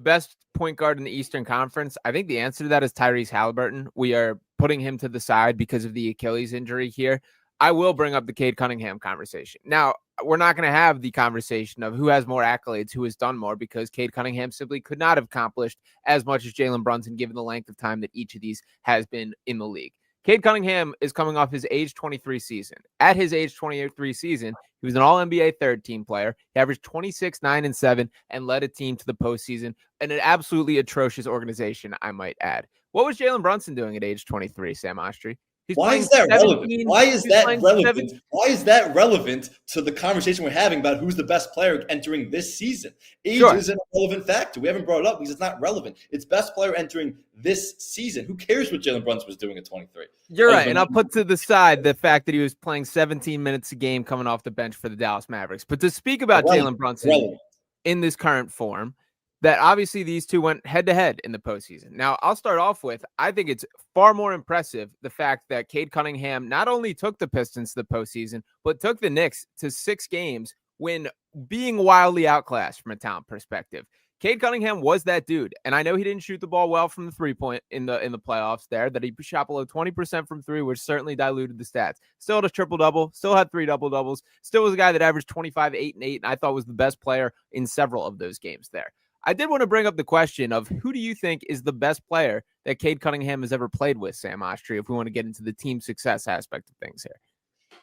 best point guard in the Eastern Conference, I think the answer to that is Tyrese Halliburton. We are putting him to the side because of the Achilles injury here. I will bring up the Cade Cunningham conversation. Now, we're not going to have the conversation of who has more accolades, who has done more, because Cade Cunningham simply could not have accomplished as much as Jalen Brunson, given the length of time that each of these has been in the league. Cade Cunningham is coming off his age 23 season. At his age 23 season, he was an All-NBA third-team player. He averaged 26, 9, and 7, and led a team to the postseason, and an absolutely atrocious organization, I might add. What was Jalen Brunson doing at age 23, Sam Oshtry? Why is that relevant? Why is that relevant? Why is that relevant to the conversation we're having about who's the best player entering this season? Age isn't a relevant factor. We haven't brought it up because it's not relevant. It's best player entering this season. Who cares what Jalen Brunson was doing at 23? You're right, and I'll put to the side the fact that he was playing 17 minutes a game coming off the bench for the Dallas Mavericks. But to speak about Jalen Brunson in this current form, that obviously these two went head-to-head in the postseason. Now, I'll start off with, I think it's far more impressive the fact that Cade Cunningham not only took the Pistons to the postseason, but took the Knicks to 6 games when being wildly outclassed from a talent perspective. Cade Cunningham was that dude, and I know he didn't shoot the ball well from the three-point in the playoffs there, that he shot below 20% from three, which certainly diluted the stats. Still had a triple-double, still had 3 double-doubles, still was a guy that averaged 25, 8, and 8, and I thought was the best player in several of those games there. I did want to bring up the question of who do you think is the best player that Cade Cunningham has ever played with, Sam Oshtry, if we want to get into the team success aspect of things here?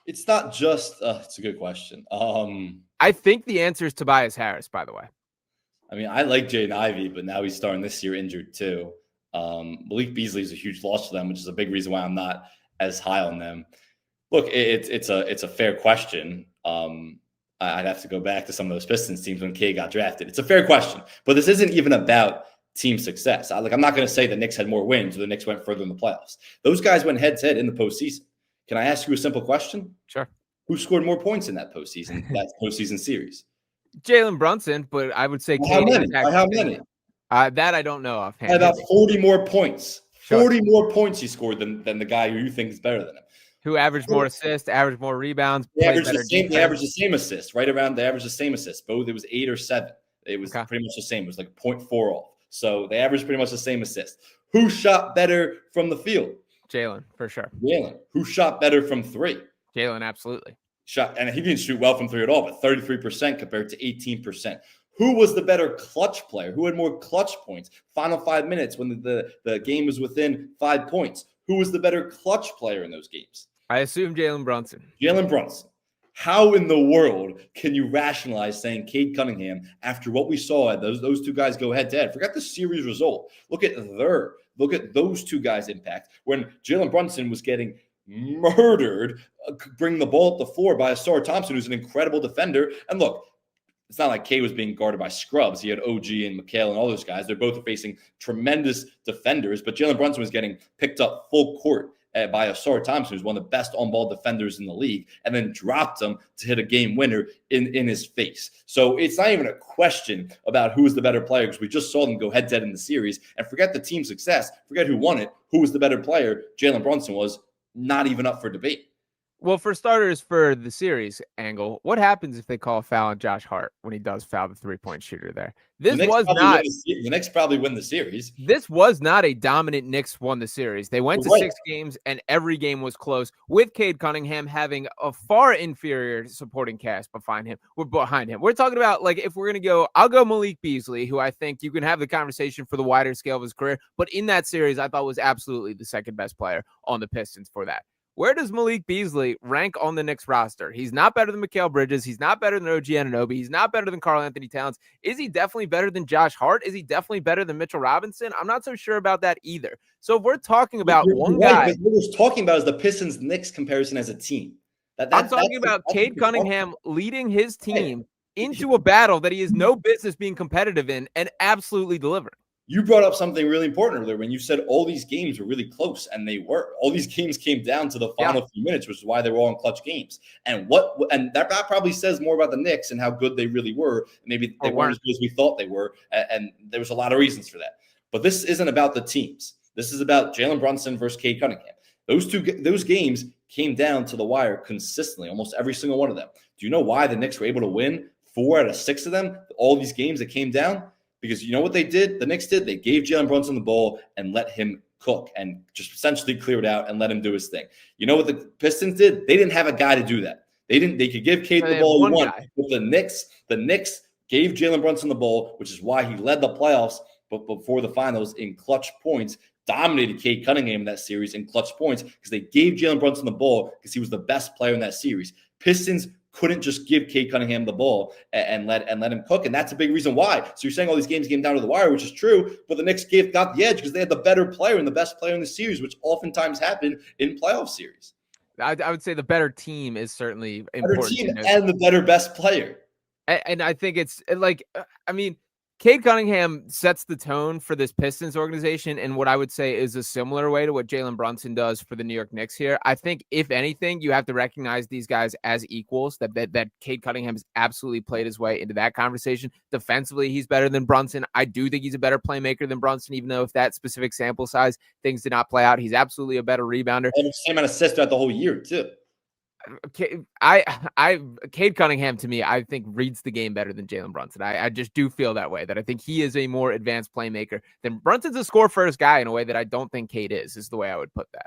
It's not just it's a good question. I think the answer is Tobias Harris, by the way. I mean, I like Jaden Ivey, but now he's starting this year injured too. Malik Beasley is a huge loss for them, which is a big reason why I'm not as high on them. Look, it's a fair question. I'd have to go back to some of those Pistons teams when Cade got drafted. It's a fair question, but this isn't even about team success. I'm not going to say the Knicks had more wins or the Knicks went further in the playoffs. Those guys went head-to-head in the postseason. Can I ask you a simple question? Sure. Who scored more points in that postseason series? Jalen Brunson, but I would say Cade. How many? That I don't know offhand. About 40 more points. Sure. 40 more points he scored than the guy who you think is better than him. Who averaged more assists, averaged more rebounds. They averaged the same assists, right around. They averaged the same assists. Both it was 8 or 7. It was pretty much the same. It was like 0.4 off. So they averaged pretty much the same assists. Who shot better from the field? Jalen, for sure. Jalen. Who shot better from 3? Jalen, absolutely. And he didn't shoot well from 3 at all, but 33% compared to 18%. Who was the better clutch player? Who had more clutch points? Final 5 minutes when the game was within 5 points. Who was the better clutch player in those games? I assume Jalen Brunson. Jalen Brunson. How in the world can you rationalize saying Cade Cunningham after what we saw those 2 guys go head-to-head? Forget the series result. Look at those 2 guys' impact when Jalen Brunson was getting murdered, bring the ball up the floor by Asar Thompson, who's an incredible defender. And look, it's not like Cade was being guarded by scrubs. He had OG and McHale and all those guys. They're both facing tremendous defenders, but Jalen Brunson was getting picked up full court by Asar Thompson, who's one of the best on-ball defenders in the league, and then dropped him to hit a game winner in his face. So it's not even a question about who is the better player, because we just saw them go head-to-head in the series. And forget the team success. Forget who won it. Who was the better player? Jalen Brunson was. Not even up for debate. Well, for starters, for the series angle, what happens if they call a foul on Josh Hart when he does foul the three-point shooter there? The Knicks probably win the series. This was not a dominant Knicks won the series. They went to 6 games, and every game was close, with Cade Cunningham having a far inferior supporting cast behind him. We're talking about, like, if we're going to go, I'll go Malik Beasley, who I think you can have the conversation for the wider scale of his career, but in that series, I thought was absolutely the second best player on the Pistons for that. Where does Malik Beasley rank on the Knicks roster? He's not better than Mikal Bridges. He's not better than OG Anunoby. He's not better than Karl-Anthony Towns. Is he definitely better than Josh Hart? Is he definitely better than Mitchell Robinson? I'm not so sure about that either. So if we're talking about one guy. What we're talking about is the Pistons-Knicks comparison as a team. I'm talking about Cade Cunningham leading his team into a battle that he has no business being competitive in and absolutely delivering. You brought up something really important earlier when you said all these games were really close, and they were. All these games came down to the final few minutes, which is why they were all in clutch games. And that probably says more about the Knicks and how good they really were. Maybe they weren't as good as we thought they were, and there was a lot of reasons for that. But this isn't about the teams. This is about Jalen Brunson versus Cade Cunningham. Those games came down to the wire consistently, almost every single one of them. Do you know why the Knicks were able to win 4 out of 6 of them? All these games that came down? Because you know what they did? The Knicks did. They gave Jalen Brunson the ball and let him cook and just essentially clear it out and let him do his thing. You know what the Pistons did? They didn't have a guy to do that. They could give Cade the ball he wanted. But the Knicks gave Jalen Brunson the ball, which is why he led the playoffs but before the finals in clutch points, dominated Cade Cunningham in that series in clutch points because they gave Jalen Brunson the ball because he was the best player in that series. Pistons couldn't just give Cade Cunningham the ball and let him cook, and that's a big reason why. So you're saying all these games came down to the wire, which is true, but the Knicks got the edge because they had the better player and the best player in the series, which oftentimes happen in playoff series. I would say the better team is certainly important. Better team and the better best player. And I think it's like, I mean, Cade Cunningham sets the tone for this Pistons organization in what I would say is a similar way to what Jalen Brunson does for the New York Knicks here. I think, if anything, you have to recognize these guys as equals, that Cade Cunningham has absolutely played his way into that conversation. Defensively, he's better than Brunson. I do think he's a better playmaker than Brunson, even though if that specific sample size, things did not play out. He's absolutely a better rebounder. And the same amount of assists throughout the whole year, too. Cade Cunningham, to me, I think reads the game better than Jalen Brunson. I just do feel that way, that I think he is a more advanced playmaker than Brunson's a score first guy in a way that I don't think Cade is the way I would put that.